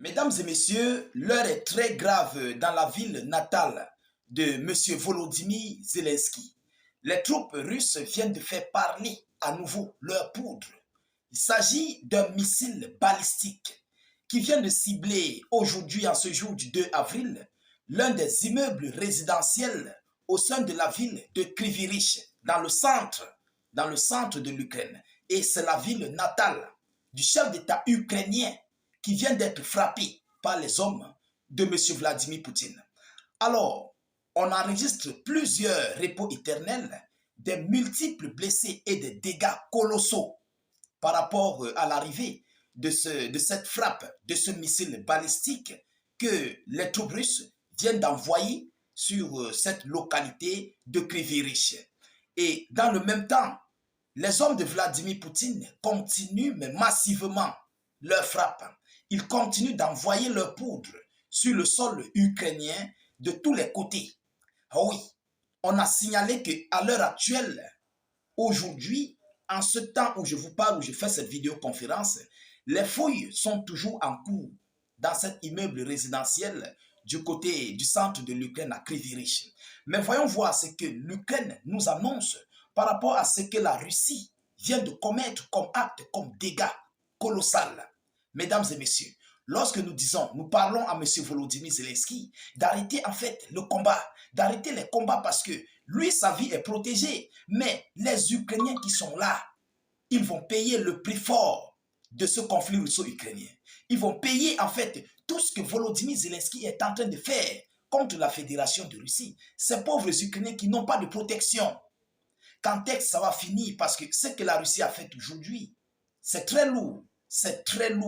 Mesdames et messieurs, l'heure est très grave dans la ville natale de M. Volodymyr Zelensky. Les troupes russes viennent de faire parler à nouveau leur poudre. Il s'agit d'un missile balistique qui vient de cibler aujourd'hui, en ce jour du 2 avril, l'un des immeubles résidentiels au sein de la ville de Kryvyi dans le centre de l'Ukraine. Et c'est la ville natale du chef d'État ukrainien qui vient d'être frappé par les hommes de M. Vladimir Poutine. Alors, on enregistre plusieurs repos éternels, des multiples blessés et des dégâts colossaux par rapport à l'arrivée de cette frappe, de ce missile balistique que les troupes russes viennent d'envoyer sur cette localité de Kryvyi. Et dans le même temps, les hommes de Vladimir Poutine continuent mais massivement leur frappe. Ils continuent d'envoyer leur poudre sur le sol ukrainien de tous les côtés. Ah oui, on a signalé qu'à l'heure actuelle, aujourd'hui, en ce temps où je vous parle, où je fais cette vidéoconférence, les fouilles sont toujours en cours dans cet immeuble résidentiel du côté du centre de l'Ukraine à Kryvyi. Mais voyons voir ce que l'Ukraine nous annonce par rapport à ce que la Russie vient de commettre comme acte, comme dégâts colossal. Mesdames et messieurs, lorsque nous parlons à M. Volodymyr Zelensky d'arrêter en fait le combat, d'arrêter les combats parce que lui, sa vie est protégée. Mais les Ukrainiens qui sont là, ils vont payer le prix fort de ce conflit russo-ukrainien. Ils vont payer en fait tout ce que Volodymyr Zelensky est en train de faire contre la Fédération de Russie. Ces pauvres Ukrainiens qui n'ont pas de protection. Quand est-ce que ça va finir? Parce que ce que la Russie a fait aujourd'hui, c'est très lourd,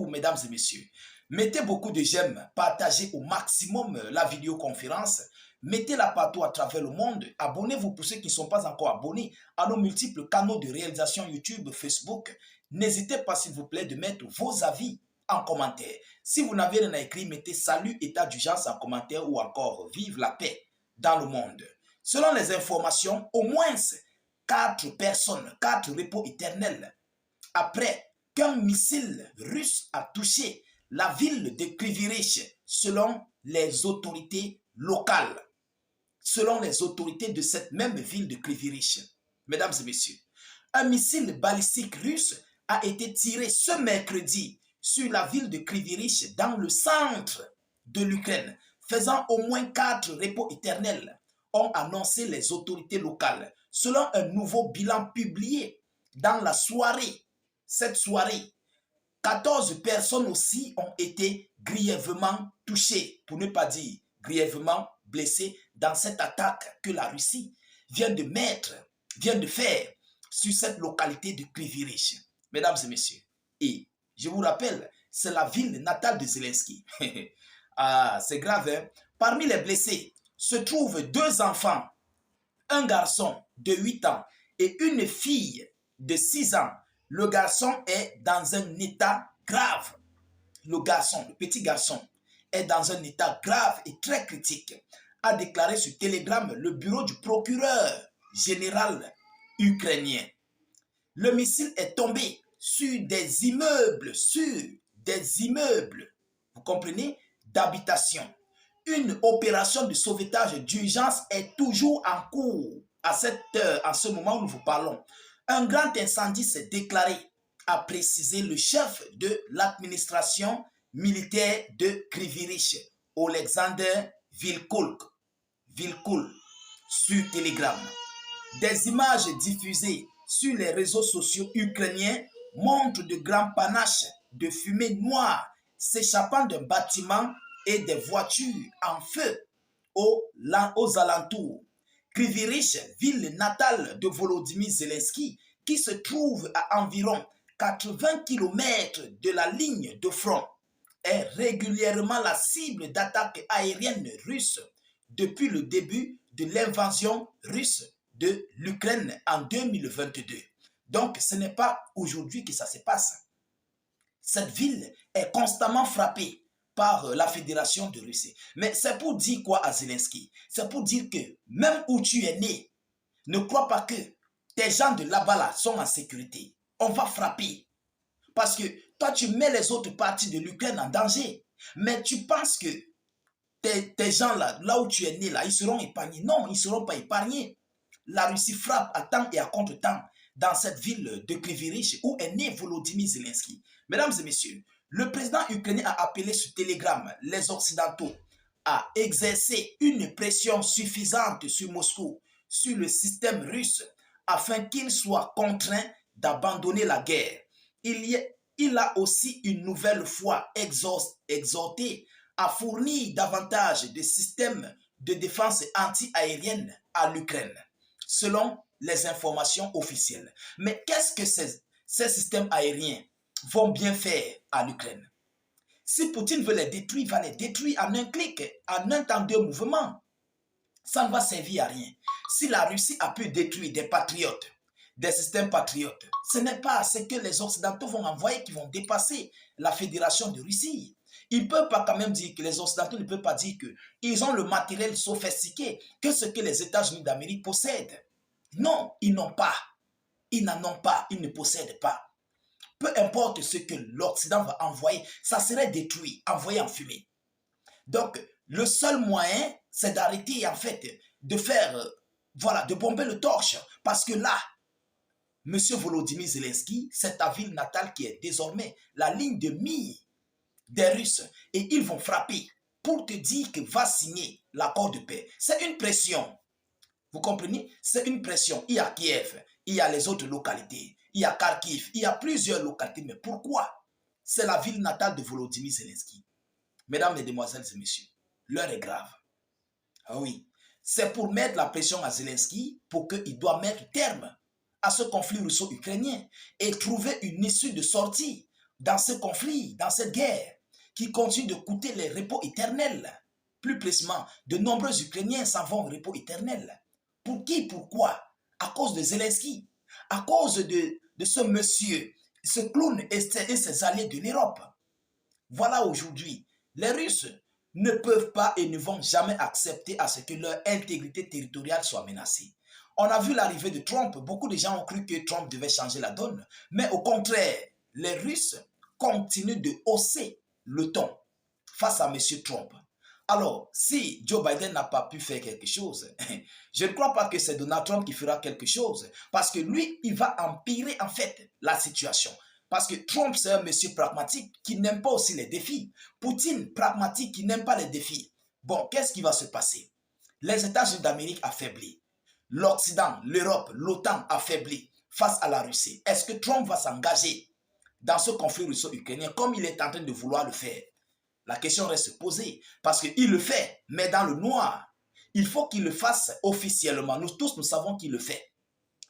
mesdames et messieurs. Mettez beaucoup de j'aime, partagez au maximum la vidéoconférence, mettez-la partout à travers le monde. Abonnez-vous pour ceux qui ne sont pas encore abonnés à nos multiples canaux de réalisation YouTube, Facebook. N'hésitez pas, s'il vous plaît, de mettre vos avis en commentaire. Si vous n'avez rien à écrire, mettez salut, état d'urgence en commentaire ou encore vive la paix dans le monde. Selon les informations, au moins 4 personnes, 4 repos éternels après qu'un missile russe a touché la ville de Kryvyi selon les autorités locales, selon les autorités de cette même ville de Kryvyi. Mesdames et messieurs, un missile balistique russe a été tiré ce mercredi sur la ville de Kryvyi dans le centre de l'Ukraine, faisant au moins 4 repos éternels, ont annoncé les autorités locales, selon un nouveau bilan publié dans la soirée. Cette soirée, 14 personnes aussi ont été grièvement touchées, pour ne pas dire grièvement blessées, dans cette attaque que la Russie vient de faire sur cette localité de Kryvyi. Mesdames et messieurs, et je vous rappelle, c'est la ville natale de Zelensky. Ah, c'est grave, hein? Parmi les blessés se trouvent 2 enfants, un garçon de 8 ans et une fille de 6 ans. Le garçon est dans un état grave. Le petit garçon, est dans un état grave et très critique, a déclaré sur Telegram le bureau du procureur général ukrainien. Le missile est tombé sur des immeubles, vous comprenez, d'habitation. Une opération de sauvetage d'urgence est toujours en cours à cette heure, en ce moment où nous vous parlons. Un grand incendie s'est déclaré, a précisé le chef de l'administration militaire de Kryvyi, Alexander Vilkulk, sur Telegram. Des images diffusées sur les réseaux sociaux ukrainiens montrent de grands panaches de fumée noire s'échappant d'un bâtiment et des voitures en feu aux alentours. Kryvyi, ville natale de Volodymyr Zelensky, qui se trouve à environ 80 km de la ligne de front, est régulièrement la cible d'attaques aériennes russes depuis le début de l'invasion russe de l'Ukraine en 2022. Donc, ce n'est pas aujourd'hui que ça se passe. Cette ville est constamment frappée par la Fédération de Russie. Mais c'est pour dire quoi à Zelensky? C'est pour dire que même où tu es né, ne crois pas que tes gens de là-bas sont en sécurité. On va frapper. Parce que toi, tu mets les autres parties de l'Ukraine en danger. Mais tu penses que tes gens là où tu es né, là, ils seront épargnés? Non, ils ne seront pas épargnés. La Russie frappe à temps et à contre-temps dans cette ville de Krivirich où est né Volodymyr Zelensky. Mesdames et messieurs, le président ukrainien a appelé sur Telegram les Occidentaux à exercer une pression suffisante sur Moscou, sur le système russe, afin qu'il soit contraint d'abandonner la guerre. Il a aussi une nouvelle fois exhorté à fournir davantage de systèmes de défense anti-aérienne à l'Ukraine, selon les informations officielles. Mais qu'est-ce que ces systèmes aériens vont bien faire à l'Ukraine? Si Poutine veut les détruire, il va les détruire en un clic, en un temps de mouvement. Ça ne va servir à rien. Si la Russie a pu détruire des patriotes, des systèmes patriotes, ce n'est pas ce que les Occidentaux vont envoyer qui vont dépasser la Fédération de Russie. Ils ne peuvent pas quand même dire que les Occidentaux ne peuvent pas dire qu'ils ont le matériel sophistiqué que ce que les États-Unis d'Amérique possèdent. Non, ils n'ont pas. Ils n'en ont pas, ils ne possèdent pas. Peu importe ce que l'Occident va envoyer, ça serait détruit, envoyé en fumée. Donc, le seul moyen, c'est d'arrêter en fait, de faire, voilà, de bomber le torche. Parce que là, M. Volodymyr Zelensky, c'est ta ville natale qui est désormais la ligne de mire des Russes. Et ils vont frapper pour te dire que va signer l'accord de paix. C'est une pression. Vous comprenez? C'est une pression. Il y a Kiev, il y a les autres localités, il y a Kharkiv, il y a plusieurs localités. Mais pourquoi? C'est la ville natale de Volodymyr Zelensky. Mesdames, Mesdemoiselles et Messieurs, l'heure est grave. Ah oui, c'est pour mettre la pression à Zelensky pour qu'il doit mettre terme à ce conflit russo-ukrainien et trouver une issue de sortie dans ce conflit, dans cette guerre qui continue de coûter les repos éternels. Plus précisément, de nombreux Ukrainiens s'en vont au repos éternel. Pour qui? Pourquoi? À cause de Zelensky, à cause de ce monsieur, ce clown et ses alliés de l'Europe. Voilà aujourd'hui, les Russes ne peuvent pas et ne vont jamais accepter à ce que leur intégrité territoriale soit menacée. On a vu l'arrivée de Trump, beaucoup de gens ont cru que Trump devait changer la donne, mais au contraire, les Russes continuent de hausser le ton face à M. Trump. Alors, si Joe Biden n'a pas pu faire quelque chose, je ne crois pas que c'est Donald Trump qui fera quelque chose, parce que lui, il va empirer en fait la situation. Parce que Trump, c'est un monsieur pragmatique qui n'aime pas aussi les défis. Poutine, pragmatique, qui n'aime pas les défis. Bon, qu'est-ce qui va se passer? Les États-Unis d'Amérique affaiblis. L'Occident, l'Europe, l'OTAN affaiblis face à la Russie. Est-ce que Trump va s'engager dans ce conflit russo-ukrainien comme il est en train de vouloir le faire? La question reste posée parce qu'il le fait, mais dans le noir. Il faut qu'il le fasse officiellement. Nous tous, nous savons qu'il le fait.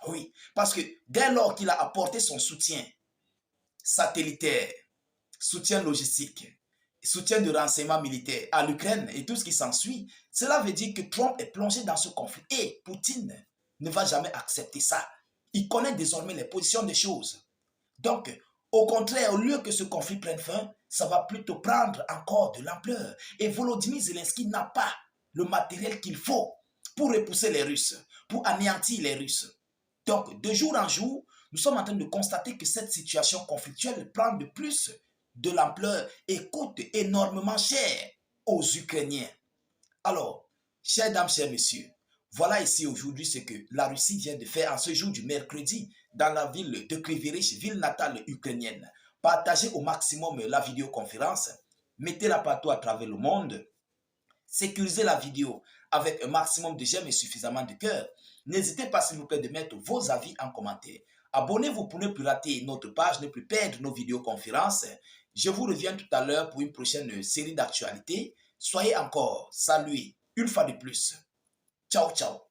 Oui, parce que dès lors qu'il a apporté son soutien satellitaire, soutien logistique, soutien de renseignement militaire à l'Ukraine et tout ce qui s'ensuit, cela veut dire que Trump est plongé dans ce conflit. Et Poutine ne va jamais accepter ça. Il connaît désormais les positions des choses. Donc, au contraire, au lieu que ce conflit prenne fin, ça va plutôt prendre encore de l'ampleur. Et Volodymyr Zelensky n'a pas le matériel qu'il faut pour repousser les Russes, pour anéantir les Russes. Donc, de jour en jour, nous sommes en train de constater que cette situation conflictuelle prend de plus de l'ampleur et coûte énormément cher aux Ukrainiens. Alors, chères dames, chers messieurs, voilà ici aujourd'hui ce que la Russie vient de faire en ce jour du mercredi dans la ville de Krivirich, ville natale ukrainienne. Partagez au maximum la vidéoconférence, mettez-la partout à travers le monde, sécurisez la vidéo avec un maximum de j'aime et suffisamment de cœur. N'hésitez pas s'il vous plaît de mettre vos avis en commentaire. Abonnez-vous pour ne plus rater notre page, ne plus perdre nos vidéoconférences. Je vous reviens tout à l'heure pour une prochaine série d'actualités. Soyez encore salués une fois de plus. Ciao, ciao.